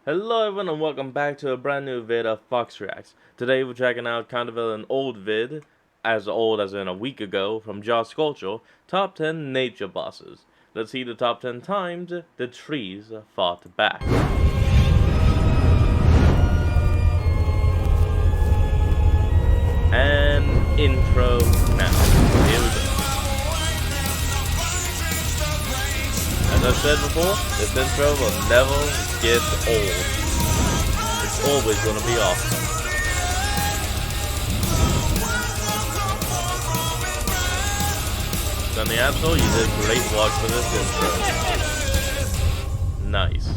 Hello everyone and welcome back to a brand new vid of Fox Reacts. Today we're checking out kind of an old vid, as old as in a week ago, from Josh Sculpture, Top 10 Nature Bosses. Let's see the top 10 times the trees fought back. And intro now. Here we go. As I've said before, this intro will never get old. It's always going to be awesome. Sunny Absol, you did great work for this intro. Nice.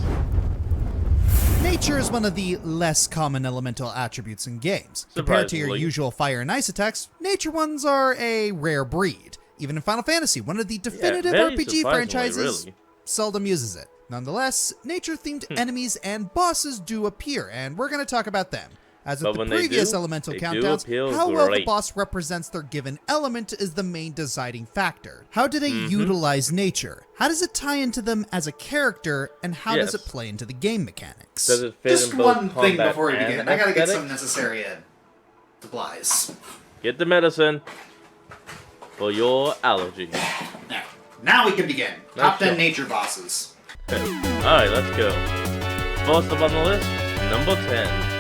Nature is one of the less common elemental attributes in games. Compared to your usual fire and ice attacks, nature ones are a rare breed. Even in Final Fantasy, one of the definitive RPG franchises, seldom uses it. Nonetheless, nature-themed enemies and bosses do appear, and we're going to talk about them. As with the previous elemental countdowns, how well the boss represents their given element is the main deciding factor. How do they utilize nature? How does it tie into them as a character, and how does it play into the game mechanics? Does it fit Just in both one thing before we begin. I gotta get aesthetic? some necessary supplies. Get the medicine for your allergy. Now we can begin. Top 10 sure. nature bosses. Alright, let's go. First up on the list, number 10.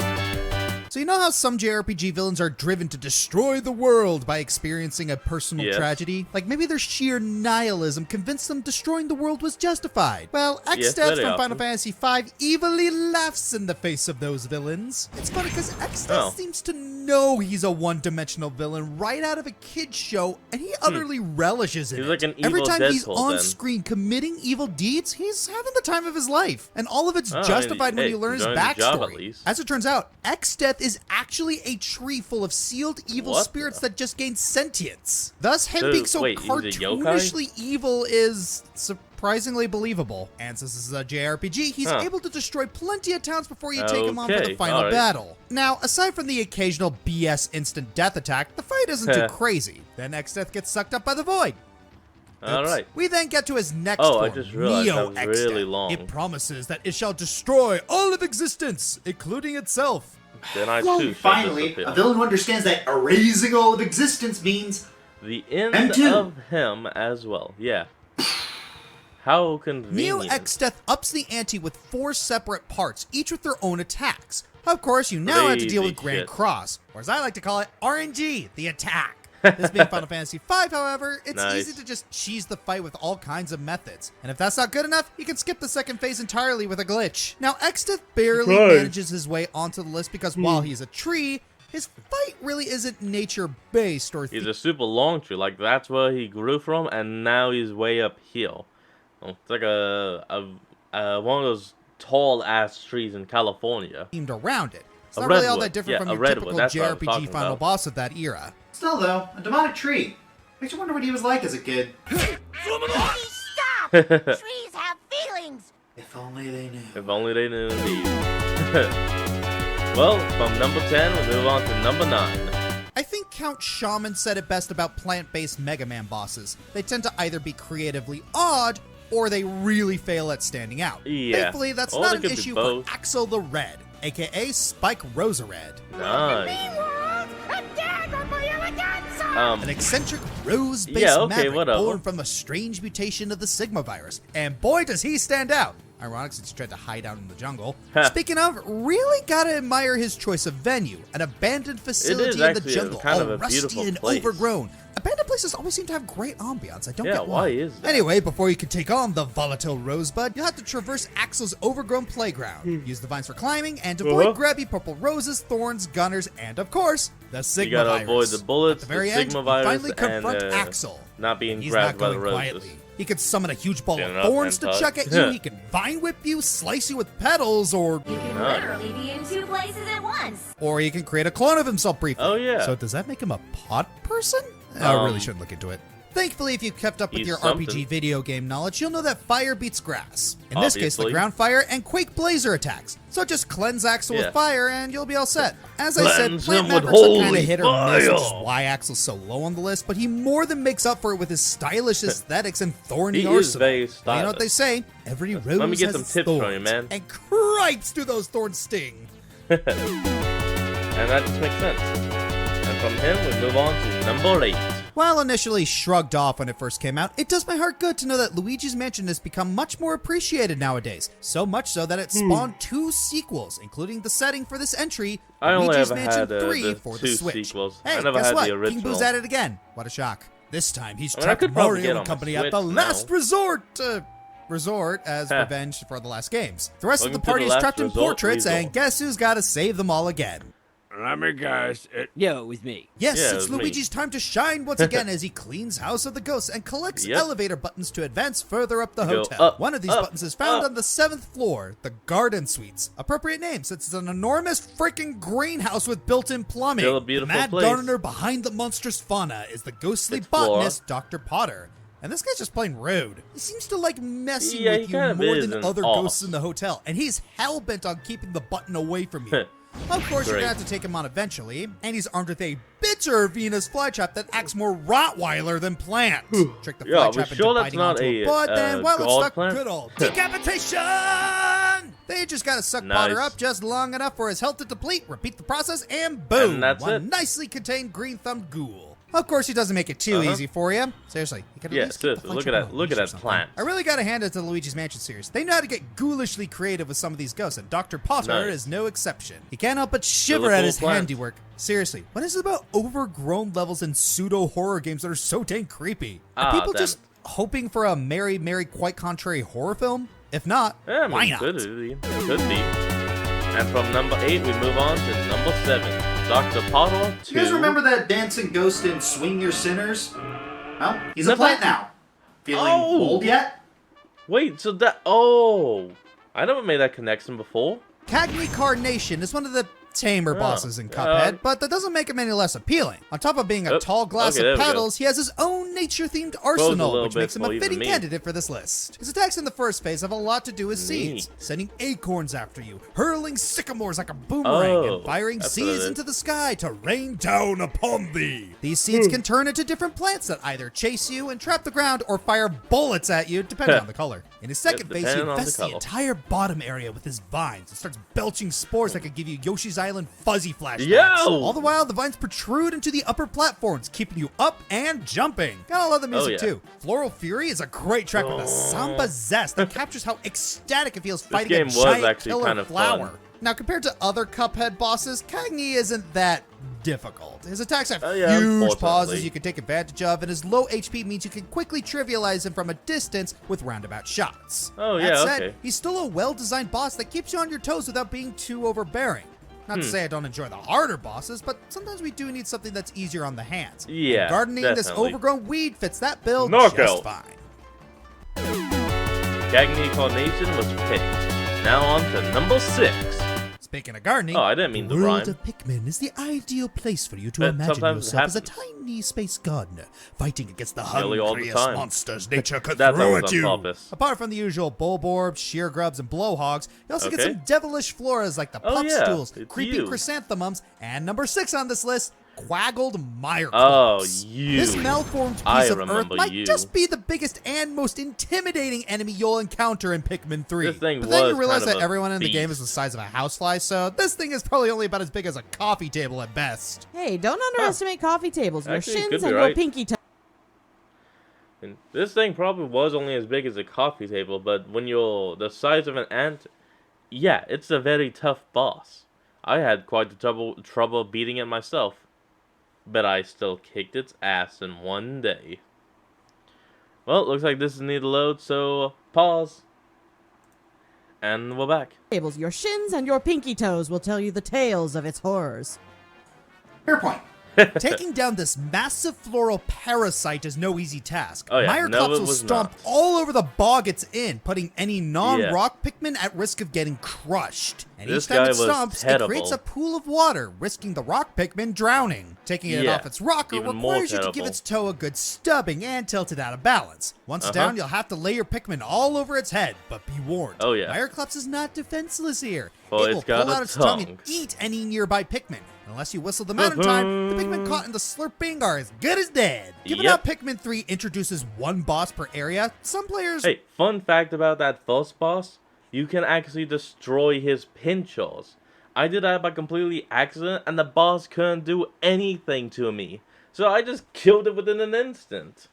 So you know how some JRPG villains are driven to destroy the world by experiencing a personal tragedy? Like maybe their sheer nihilism convinced them destroying the world was justified. Well, Exdeath from Final Fantasy V evilly laughs in the face of those villains. It's funny because Exdeath seems to know he's a one-dimensional villain right out of a kid's show, and he utterly relishes in it. Like an evil Every time he's Deadpool, on screen committing evil deeds, he's having the time of his life. And all of it's justified when you learn his backstory. As it turns out, Exdeath is actually a tree full of sealed evil spirits that just gain sentience. Thus, him being so cartoonishly evil is surprisingly believable. And since this is a JRPG, he's able to destroy plenty of towns before you take him on for the final battle. Now, aside from the occasional BS instant death attack, the fight isn't too crazy. Then Exdeath gets sucked up by the void. Alright. We then get to his next form, I just realized that was really long. It promises that it shall destroy all of existence, including itself. Then I too finally, a villain who understands that erasing all of existence means the end of him as well. Yeah. How convenient. Neo Exdeath ups the ante with 4 separate parts, each with their own attacks. Of course, you now have to deal with Grand Cross, or as I like to call it, RNG, the attack. This being Final Fantasy V, however, it's easy to just cheese the fight with all kinds of methods. And if that's not good enough, you can skip the second phase entirely with a glitch. Now, Exdeath barely manages his way onto the list because while he's a tree, his fight really isn't nature-based or... He's a super long tree, like that's where he grew from, and now he's way up here. It's like one of those tall-ass trees in California. ...themed around it. It's not really all that different from your typical JRPG final boss of that era. Still, though, a demonic tree. Makes you wonder what he was like as a kid. Please stop! Trees have feelings! If only they knew. If only they knew, indeed. Well, from number 10, we move on to number 9. I think Count Shaman said it best about plant-based Mega Man bosses. They tend to either be creatively odd, or they really fail at standing out. Yeah. Thankfully, that's not an issue for Axel the Red, aka Spike Rosa Red. Nice. An eccentric rose-based maverick born from a strange mutation of the Sigma virus. And boy, does he stand out! Ironic since he tried to hide out in the jungle. Speaking of, really gotta admire his choice of venue. An abandoned facility in the jungle, all rusty and overgrown. Abandoned places always seem to have great ambiance. I don't get why. Is that? Anyway, before you can take on the volatile Rosebud, you'll have to traverse Axel's overgrown playground. Use the vines for climbing, and avoid grabby purple roses, thorns, gunners, and of course, the Sigma virus. You gotta avoid the bullets, At the very the end, Sigma you virus, finally confront Axel. Not being grabbed by the roses. Quietly. He can summon a huge ball of thorns to chuck at you, he can vine whip you, slice you with petals, or... You can literally be in 2 places at once. Or he can create a clone of himself briefly. Oh, yeah. So does that make him a pot person? I really shouldn't look into it. Thankfully, if you've kept up with He's your something. RPG video game knowledge, you'll know that fire beats grass. In this case, the Obviously. ground fire and quake blazer attacks. So just cleanse Axel Yeah. with fire and you'll be all set. As I said, Cleanse Plant him with Mavericks are kind holy of hit or miss, which is fire. why Axel's so low on the list, but he more than makes up for it with his stylish aesthetics and thorny He is arsenal. very You know what they stylish. say? Every rose Let me get has some its tips from thorns, you, man. And cripes do those thorns sting. And that just makes sense. And from him, we move on to number 8. While initially shrugged off when it first came out, it does my heart good to know that Luigi's Mansion has become much more appreciated nowadays. So much so that it spawned 2 sequels, including the setting for this entry, I only Luigi's ever Mansion had 3 the for 2 the Switch. sequels. Hey, I never guess had what? the King original. Boo's at it again. What a shock. This time he's I mean, I trapped could probably get Mario on and my company at the Switch now. last resort as revenge for the last games. The rest of the Welcome to party the is last trapped in resort portraits, and resort. guess who's got to save them all again? Let me guess. Yo, it was me. Yes, Yeah, it it's was me. Luigi's time to shine once again as he cleans House of the Ghosts and collects Yep. elevator buttons to advance further up the Go hotel. up, One of these up, buttons is found up. on the 7th floor, the Garden Suites. Appropriate name since it's an enormous freaking greenhouse with built-in plumbing. Still a beautiful the mad place. gardener behind the monstrous fauna is the ghostly Explore. botanist, Dr. Potter. And this guy's just plain rude. He seems to like messing Yeah, with he you kind of more is than an other off. ghosts in the hotel, and he's hell-bent on keeping the button away from you. Of course, you're Great. gonna have to take him on eventually, and he's armed with a bitter Venus flytrap that acts more Rottweiler than plant. Trick the Yeah, are we flytrap into sure that's biting not onto a, but then, well, god it's the plant? good old decapitation! They just gotta suck Nice. Potter up just long enough for his health to deplete, repeat the process, and boom! And that's one it. nicely contained green-thumbed ghoul. Of course, he doesn't make it too easy for you. Seriously, you could at Yeah, least keep the seriously, look flytrap at that- on a look at leash or that something. plant. I really gotta hand it to the Luigi's Mansion series. They know how to get ghoulishly creative with some of these ghosts, and Dr. Potter Nice. is no exception. You can't help but shiver Really at cool his plant. handiwork. Seriously, what is it about overgrown levels and pseudo-horror games that are so dang creepy? Are Ah, people damn just hoping for a Mary, Quite Contrary horror film? If not, Yeah, I mean, why not? Could be. Could be. And from number 8, we move on to number 7. Dr. Potter 2. You guys remember that dancing ghost in Swing Your Sinners? Well, he's a Never- plant now. Feeling Oh! old yet? Wait, so that... Oh! I never made that connection before. Cagney Carnation is one of the tamer bosses in Cuphead, but that doesn't make him any less appealing. On top of being a Oh, tall glass okay, there of we go. paddles, he has his own nature-themed a arsenal, little which bit makes him for a even fitting me. candidate for this list. His attacks in the first phase have a lot to do with seeds, Neat. sending acorns after you, hurling sycamores like a boomerang, Oh, and firing that's what it seeds is. into the sky to rain down upon thee. These seeds can turn into different plants that either chase you and trap the ground or fire bullets at you, depending on the color. In his second phase, he depending on the infests the color. entire bottom area with his vines and starts belching spores that could give you Yoshi's Island fuzzy flashbacks. Yo! All the while, the vines protrude into the upper platforms, keeping you up and jumping. Gotta love the music yeah. too. Floral Fury is a great track with a samba zest that captures how ecstatic it feels fighting a game was giant actually killer kind of flower. fun. Now, compared to other Cuphead bosses, Cagney isn't that difficult. His attacks have Oh, yeah, huge unfortunately. pauses you can take advantage of, and his low HP means you can quickly trivialize him from a distance with roundabout shots. Oh, That yeah, said, okay. he's still a well-designed boss that keeps you on your toes without being too overbearing. Not to say I don't enjoy the harder bosses, but sometimes we do need something that's easier on the hands. Yeah, And gardening this definitely. overgrown weed fits that bill Knockout. just fine. Cagney Carnation was picked. Now on to number 6. Speaking of gardening, Oh, I didn't mean the to world rhyme. of Pikmin is the ideal place for you to But imagine sometimes it yourself as a happens. tiny space gardener, fighting against the Nearly all the hungriest time. monsters nature could That throw was at on you. purpose. Apart from the usual bulborbs, sheer grubs, and blowhogs, you also get Okay. some devilish floras like the Oh, yeah, puffstools, it's creeping you. chrysanthemums, and number 6 on this list, Quaggled Myers. Oh, you. This malformed I piece of Earth remember might you. just be the biggest and most intimidating enemy you'll encounter in Pikmin 3. This thing but then you was realize kind of that a everyone in the game beast. is the size of a housefly, so this thing is probably only about as big as a coffee table at best. Hey, don't underestimate coffee tables. Your Actually, it shins could be and right. your pinky toe. And this thing probably was only as big as a coffee table, but when you're the size of an ant, yeah, it's a very tough boss. I had quite the trouble beating it myself, but I still kicked its ass in one day. Well, it looks like this is need to load, so pause. And we're back. Tables. Your shins and your pinky toes will tell you the tales of its horrors. Fair point. Taking down this massive floral parasite is no easy task. Oh, yeah. Meyerclops No, it will was stomp not. all over the bog it's in, putting any non-rock Pikmin at risk of getting crushed. And This each time guy it was stomps, it terrible. creates a pool of water, risking the rock Pikmin drowning. Taking it Yeah, off its rocker even more requires you to give terrible. its toe a good stubbing and tilt it out of balance. Once down, you'll have to lay your Pikmin all over its head, but be warned. Oh, yeah. Meyerclops is not defenseless here. Well, it will it's got pull a out its tongue and tongue. eat any nearby Pikmin. Unless you whistle them out in time, the Pikmin caught in the slurping are as good as dead. Given Yep. how Pikmin 3 introduces one boss per area, some players... Hey, fun fact about that first boss, you can actually destroy his pinchers. I did that by completely accident, and the boss couldn't do anything to me. So I just killed it within an instant.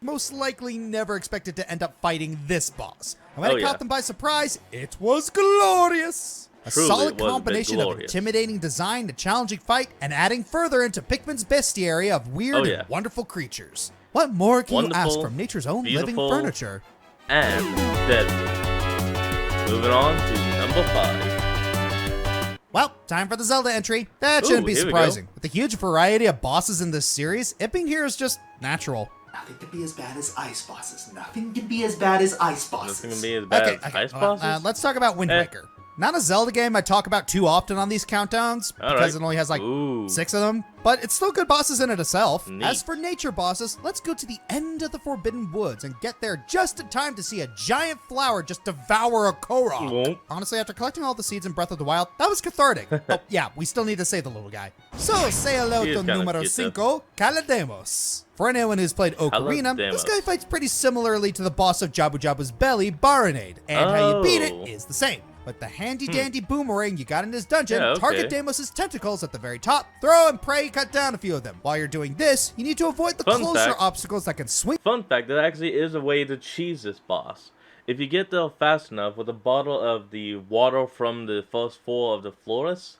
most likely never expected to end up fighting this boss. And when Oh, it yeah. caught them by surprise, it was glorious! A Truly, solid it was a bit combination of glorious. intimidating design, a challenging fight, and adding further into Pikmin's bestiary of weird Oh, yeah. and wonderful creatures. What more can you ask Wonderful, from nature's own living beautiful, furniture? And deadly. Moving on to number 5. Well, time for the Zelda entry. That Ooh, shouldn't be here we surprising. With the huge variety of bosses in this series, it being here is just natural. Nothing can be as bad as ice bosses. Nothing can be as bad as ice bosses. This is gonna be as bad as Ice bosses. Let's talk about Windwaker. Not a Zelda game I talk about too often on these countdowns, All because right. it only has like Ooh. 6 of them, but it's still good bosses in it itself. Neat. As for nature bosses, let's go to the end of the Forbidden Woods and get there just in time to see a giant flower just devour a Korok. Won't. Honestly, after collecting all the seeds in Breath of the Wild, that was cathartic. Oh, yeah, we still need to say the little guy. So, say hello He is to kinda numero cute, though. 5, Calademos. For anyone who's played Ocarina, this Calademos. guy fights pretty similarly to the boss of Jabu Jabu's belly, Baronade, and how you beat Oh. it is the same. With the handy-dandy boomerang you got in this dungeon, Yeah, okay. target Deimos' tentacles at the very top, throw and pray, cut down a few of them. While you're doing this, you need to avoid the Fun closer fact. obstacles that can swing. Fun fact, there actually is a way to cheese this boss. If you get there fast enough with a bottle of the water from the first floor of the forest,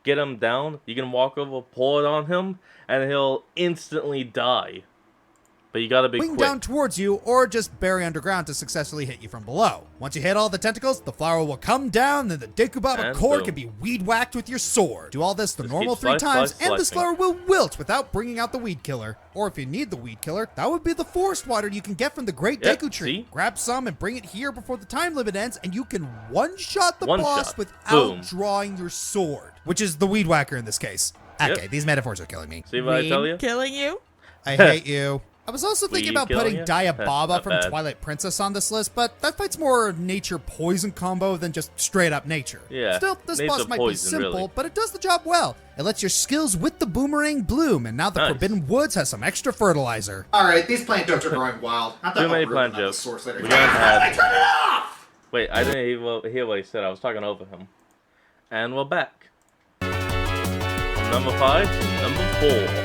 get him down, you can walk over, pour it on him, and he'll instantly die. But you gotta be Swing quick. down towards you, or just bury underground to successfully hit you from below. Once you hit all the tentacles, the flower will come down, and the Dekubaba And core boom. can be weed-whacked with your sword. Do all this the Just normal keep 3 slice, times, slice, and this slicing. flower will wilt without bringing out the weed killer. Or if you need the weed killer, that would be the forest water you can get from the Great Yep, Deku Tree. see? Grab some and bring it here before the time limit ends, and you can one-shot the One boss shot. without Boom. drawing your sword. Which is the weed whacker in this case. Yep. Okay, these metaphors are killing me. See what I tell you? Killing you? I hate you. I was also thinking Weed about killing putting you? Diababa Not from bad. Twilight Princess on this list, but that fight's more nature poison combo than just straight up nature. Yeah, Still, this nature boss might be poison, simple, really. but it does the job well. It lets your skills with the boomerang bloom, and now the Nice. Forbidden Woods has some extra fertilizer. Alright, these plant jokes are growing wild. Not that Too many I'll ruin plant another jokes. source later. We gotta have- Turn it off! Wait, I didn't hear what he said. I was talking over him. And we're back. From number 5 to number 4.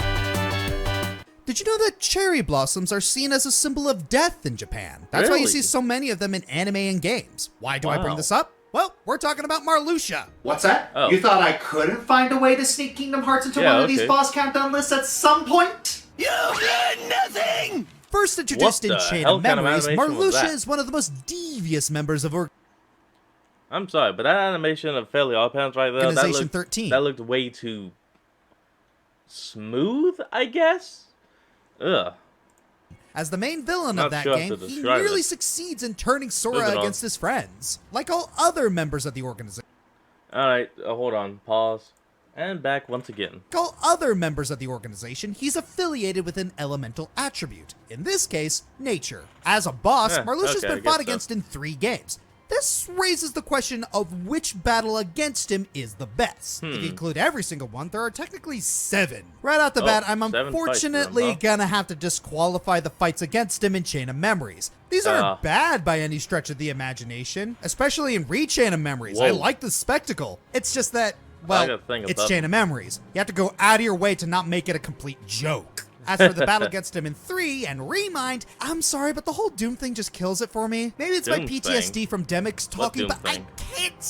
Did you know that cherry blossoms are seen as a symbol of death in Japan? That's why you Really? see so many of them in anime and games. Why do I bring Wow. this up? Well, we're talking about Marluxia. What's that? Oh. You thought I couldn't find a way to sneak Kingdom Hearts into Yeah, one of these okay. boss countdown lists at some point? First introduced in What the Chain hell of kind of Memories, animation was Marluxia that? is one of the most devious members of I'm sorry, but that animation of Fairly Odd Parents right there, that Organization looked, 13. that looked way too smooth, I guess? Ugh. As the main villain of Not that sure how game, to he describe nearly it. succeeds in turning Sora Moving on. against his friends. Like all other members of the organization. Alright, hold on. Pause. And back once again. Like all other members of the organization, he's affiliated with an elemental attribute. In this case, nature. As a boss, Yeah, Marluxia's okay, I been guess fought so. against in 3 games. This raises the question of which battle against him is the best. If you include every single one, there are technically 7. Right out the Oh, bat, I'm 7 fights unfortunately then, huh? gonna have to disqualify the fights against him in Chain of Memories. These aren't bad by any stretch of the imagination, especially in Re-Chain of Memories. I Whoa. like the spectacle. It's just that, I well, gotta think it's about Chain of Memories. You have to go out of your way to not make it a complete joke. As for the battle against him in 3 and Remind, I'm sorry, but the whole Doom thing just kills it for me. Maybe it's my Doom PTSD thing? from Demix talking, Doom but thing? I can't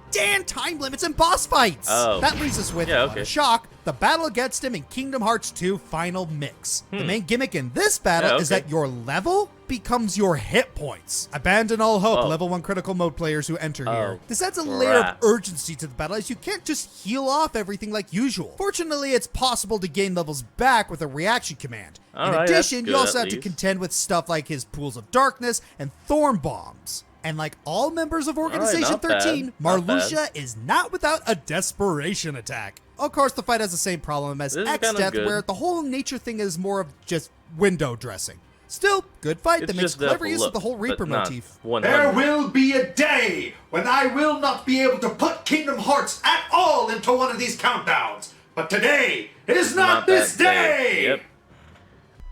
stand time limits and boss fights. Oh. That leaves us with, Yeah, what okay. a shock, the battle against him in Kingdom Hearts 2 Final Mix. The main gimmick in this battle is that your level becomes your hit points. Abandon all hope, level 1 critical mode players who enter here. This adds a layer of urgency to the battle as you can't just heal off everything like usual. Fortunately, it's possible to gain levels back with a reaction command. In addition, you also have to contend with stuff like his Pools of Darkness and Thorn Bombs. And like all members of Organization 13, Marluxia is not without a desperation attack. Of course, the fight has the same problem as Exdeath, where the whole nature thing is more of just window dressing. Still, good fight that makes clever use of the whole Reaper motif. There will be a day when I will not be able to put Kingdom Hearts at all into one of these countdowns. But today is not this day!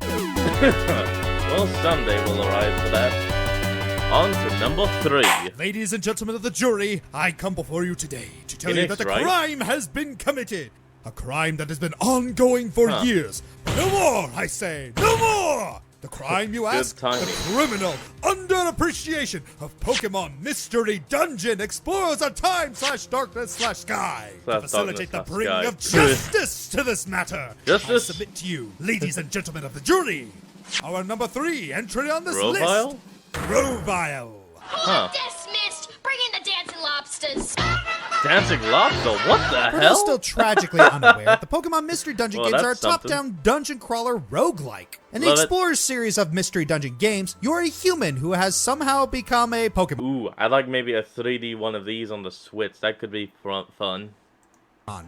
Well, someday will arrive for that. On to number 3. Ladies and gentlemen of the jury, I come before you today to tell you that a crime has been committed. A crime that has been ongoing for years. No more, I say, no more! The crime, you ask? The criminal underappreciation of Pokemon Mystery Dungeon explores a time/darkness/sky to facilitate the bringing of justice to this matter. I submit to you, ladies and gentlemen of the jury, our number 3 entry on this list. Grovyle. Dismissed! Bring in the dancing lobsters! Dancing lobster? What the hell? Still tragically unaware, the Pokemon Mystery Dungeon games are a top-down dungeon crawler roguelike. In the Explorers series of Mystery Dungeon games, you're a human who has somehow become a Pokemon. Ooh, I'd like maybe a 3D one of these on the Switch. That could be fun.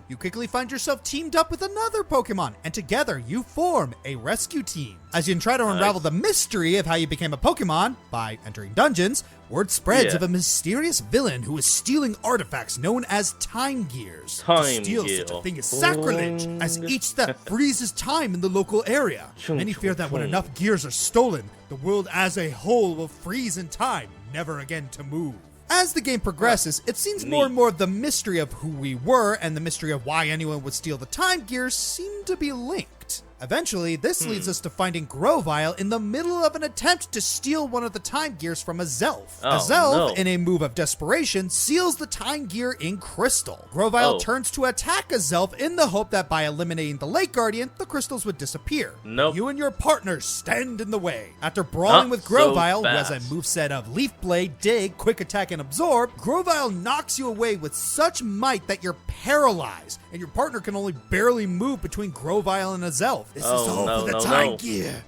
You quickly find yourself teamed up with another Pokemon, and together you form a rescue team. As you try to unravel the mystery of how you became a Pokemon by entering dungeons, word spreads of a mysterious villain who is stealing artifacts known as Time Gears. To steal such a thing is sacrilege, as each step freezes time in the local area. Many fear that when enough gears are stolen, the world as a whole will freeze in time, never again to move. As the game progresses, it seems more and more the mystery of who we were and the mystery of why anyone would steal the Time Gears seem to be linked. Eventually, this leads us to finding Grovyle in the middle of an attempt to steal one of the Time Gears from a Zelf. In a move of desperation, seals the Time Gear in crystal. Grovyle turns to attack a Zelf in the hope that by eliminating the Lake Guardian, the crystals would disappear. You and your partners stand in the way. After brawling with Grovyle, who has a moveset of Leaf Blade, Dig, Quick Attack, and Absorb, Grovyle knocks you away with such might that you're paralyzed, and your partner can only barely move between Grovyle and a Zelf. This is all for the Time Gear.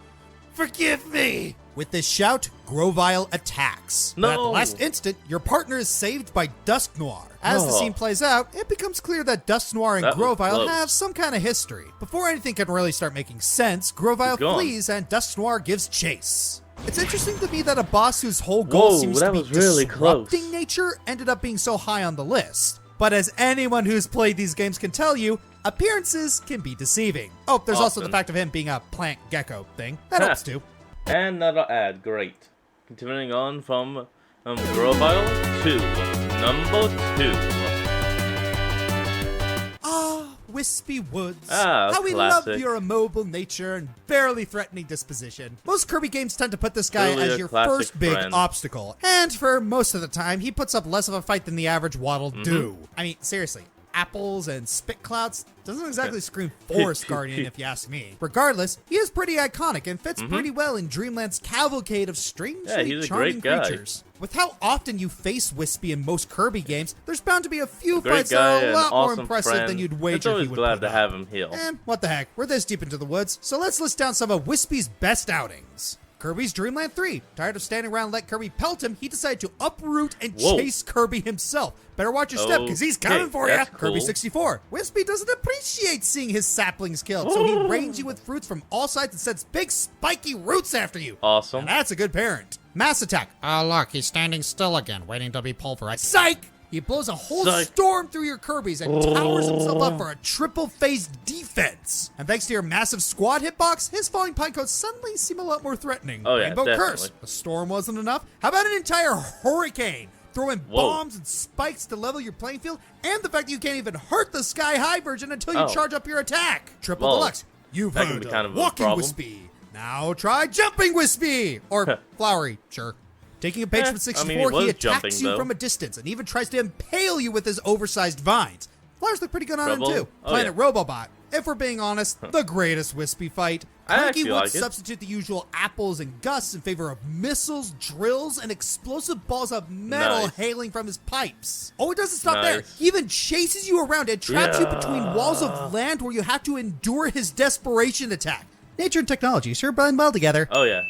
Forgive me! With this shout, Grovyle attacks. But at the last instant, your partner is saved by Dusk Noir. As the scene plays out, it becomes clear that Dusk Noir and Grovyle have some kind of history. Before anything can really start making sense, Grovyle flees and Dusk Noir gives chase. It's interesting to me that a boss whose whole goal seems to be disrupting nature ended up being so high on the list. But as anyone who's played these games can tell you, appearances can be deceiving. Oh, there's also the fact of him being a plant gecko thing. That helps too. And another ad, great. Continuing on from Grovyle to number 2. Wispy Woods. How we love your immobile nature and barely threatening disposition. Most Kirby games tend to put this guy as your first big obstacle. And for most of the time, he puts up less of a fight than the average Waddle do. I mean, seriously. Apples and spit clouds doesn't exactly scream Forest Guardian if you ask me. Regardless, he is pretty iconic and fits pretty well in Dreamland's cavalcade of strangely charming creatures. With how often you face Wispy in most Kirby games, there's bound to be a few fights that are a lot more impressive than you'd wager he would glad to have him heal. And what the heck, we're this deep into the woods, so let's list down some of Wispy's best outings. Kirby's Dreamland 3. Tired of standing around and let Kirby pelt him, he decided to uproot and chase Kirby himself. Better watch your step, because he's coming for you. Cool. Kirby 64. Wispy doesn't appreciate seeing his saplings killed, so he rains you with fruits from all sides and sends big spiky roots after you. Awesome. And that's a good parent. Mass Attack. Oh, look, he's standing still again, waiting to be pulverized. Psych! He blows a whole storm through your Kirbys and towers himself up for a triple-phased defense. And thanks to your massive squad hitbox, his falling pinecoats suddenly seem a lot more threatening. Rainbow Curse. The storm wasn't enough. How about an entire hurricane? Throwing bombs and spikes to level your playing field, and the fact that you can't even hurt the Sky High version until you charge up your attack. Triple Deluxe. You've heard of Walking Wispy. Now try Jumping Wispy! Or Flowery, sure. Taking a page from 64, he attacks you from a distance and even tries to impale you with his oversized vines. Flowers look pretty good on him too. Planet Robobot. if we're being honest, the greatest Wispy fight. I Cranky actually would like it. substitute the usual apples and gusts in favor of missiles, drills, and explosive balls of metal Nice. hailing from his pipes. Oh, it doesn't stop there. Nice. He even chases you around and traps you between walls Yeah. of land where you have to endure his desperation attack. Nature and technology sure blend well together. Oh yeah.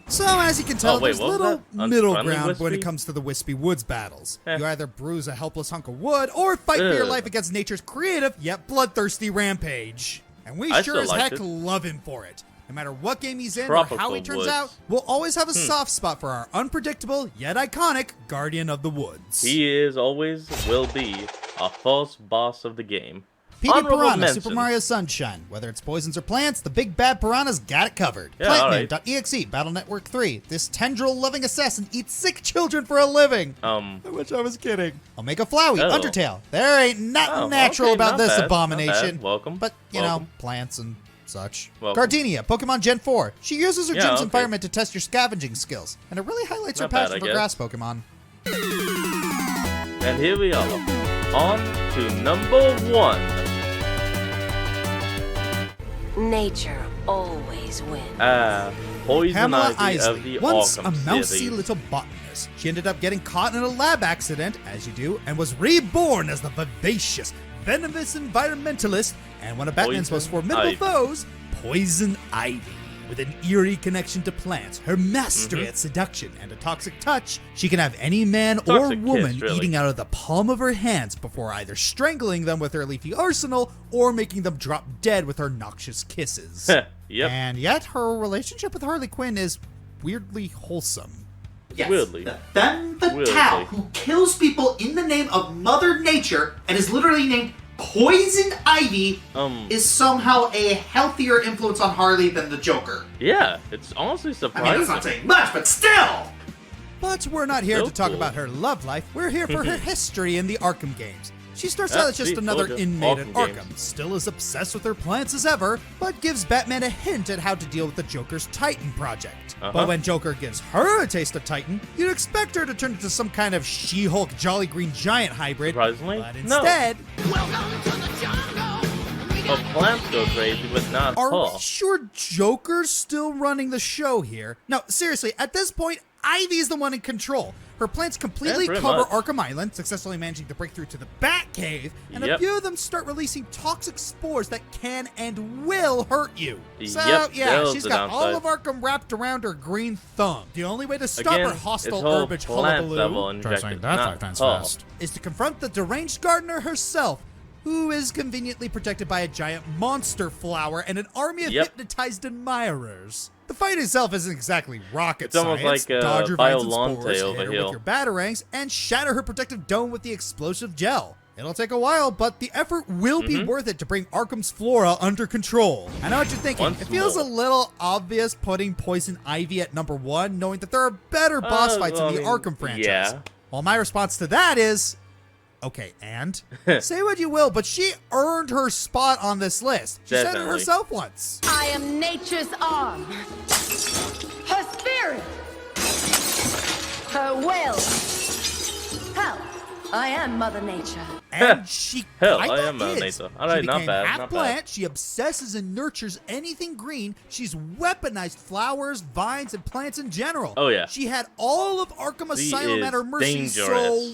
So, as you can tell, wait, there's what was little that? middle Unfriendly ground when it Wispy? comes to the Wispy Woods battles. Eh. You either bruise a helpless hunk of wood, or fight for your Ugh. life against nature's creative yet bloodthirsty rampage. And we I sure still as liked heck it. love him for it. No matter what game he's in or Tropical how he turns Woods. out, we'll always have a soft spot for our unpredictable yet iconic Guardian of the Woods. He is always will be a false boss of the game. PD Honorable Piranha, mention. Super Mario Sunshine. Whether it's poisons or plants, the big bad piranha's got it covered. Yeah, Plantman.exe, Battle Network 3. This tendril-loving assassin eats sick children for a living. I wish I was kidding. Omega Flowey, Oh. Undertale. There ain't nothing Oh, natural okay, about not this bad, not abomination. bad. Welcome, But, you know, welcome. plants and such. Welcome. Gardenia, Pokemon Gen 4. She uses her Yeah, gym's okay. environment to test your scavenging skills, and it really highlights her Not bad, passion I for guess. grass Pokemon. And here we are, on to number 1. Nature always wins. Poison Pamela Ivy of Isley, the once a Arkham mousy series. little botanist. She ended up getting caught in a lab accident, as you do, and was reborn as the vivacious, venomous environmentalist and one of Batman's Poison most formidable Ivy. Mm-hmm. foes, Poison Ivy. With an eerie connection to plants, her mastery at seduction, and a toxic touch, she can have any man or Toxic woman kiss, really. eating out of the palm of her hands before either strangling them with her leafy arsenal or making them drop dead with her noxious kisses. Yep. And yet, her relationship with Harley Quinn is weirdly wholesome. Yes, Weirdly. the femme fatale Weirdly. who kills people in the name of Mother Nature and is literally named Poison Ivy is somehow a healthier influence on Harley than the Joker. Yeah, it's honestly I surprising. mean, that's not saying much, but still! But we're not here So to talk cool. about her love life. We're here for her history in the Arkham games. She starts Ah, out as just see, another told ya. inmate at Arkham Arkham, games. still as obsessed with her plants as ever, but gives Batman a hint at how to deal with the Joker's Titan project. Uh-huh. But when Joker gives her a taste of Titan, you'd expect her to turn into some kind of She-Hulk Jolly Green Giant hybrid. Surprisingly, But no. instead, But plants go crazy, but not are her. we sure Joker's still running the show here? No, seriously, at this point, Ivy's the one in control. Her plants completely Yeah, pretty cover much. Arkham Island, successfully managing to break through to the Batcave, and a Yep. few of them start releasing toxic spores that can and will hurt you. So, Yep, yeah, those she's the got all downside. of Arkham wrapped around her green thumb. The only way to stop Again, her hostile it's whole herbage plant level hullabaloo injected, not her. is to confront the deranged gardener herself, who is conveniently protected by a giant monster flower and an army of Yep. hypnotized admirers. The fight itself isn't exactly rocket It's almost science. like, Dodge her vines and Biolante spores, over hit her here. with your batarangs, and shatter her protective dome with the explosive gel. It'll take a while, but the effort will be worth it to bring Arkham's flora under control. I know what you're thinking. Once It feels more. a little obvious putting Poison Ivy at number 1, knowing that there are better boss fights well, in the I mean, Arkham franchise. yeah. Well, my response to that is, okay, and? Say what you will, but she earned her spot on this list. She said it Definitely. herself once. I am nature's arm. Her spirit. Her will. Hell, I am Mother Nature. And she Hell, kinda I am Mother is. Nature. Alright, She not became bad, half not plant. bad. She obsesses and nurtures anything green. She's weaponized flowers, vines, and plants in general. Oh, yeah. She had all of Arkham She Asylum is at her mercy, dangerous. so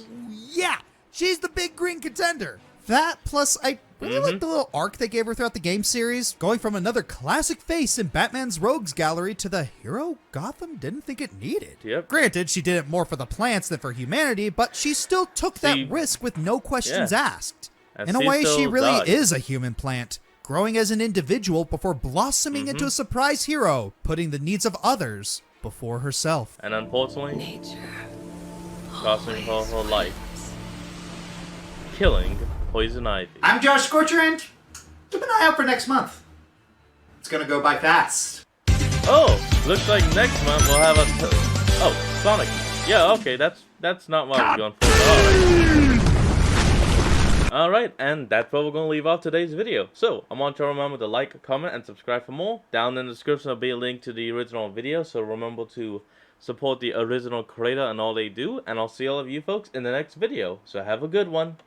yeah, she's the big green contender. That plus I really like the little arc they gave her throughout the game series, going from another classic face in Batman's Rogues Gallery to the hero Gotham didn't think it needed. Yep. Granted, she did it more for the plants than for humanity, but she still took See- that risk with no questions Yeah. asked. And In a she way, she still really died. is a human plant, growing as an individual before blossoming into a surprise hero, putting the needs of others before herself. And unfortunately, Nature. costing her her life. Killing Poison Ivy. I'm Josh Scorcher, and keep an eye out for next month. It's gonna go by fast. Oh, looks like next month we'll have a... Oh, Sonic. Yeah, okay, that's not what I was going for. Alright, and that's where we're going to leave off today's video. So, I want you to remember to like, comment, and subscribe for more. Down in the description will be a link to the original video, so remember to support the original creator and all they do. And I'll see all of you folks in the next video. So have a good one.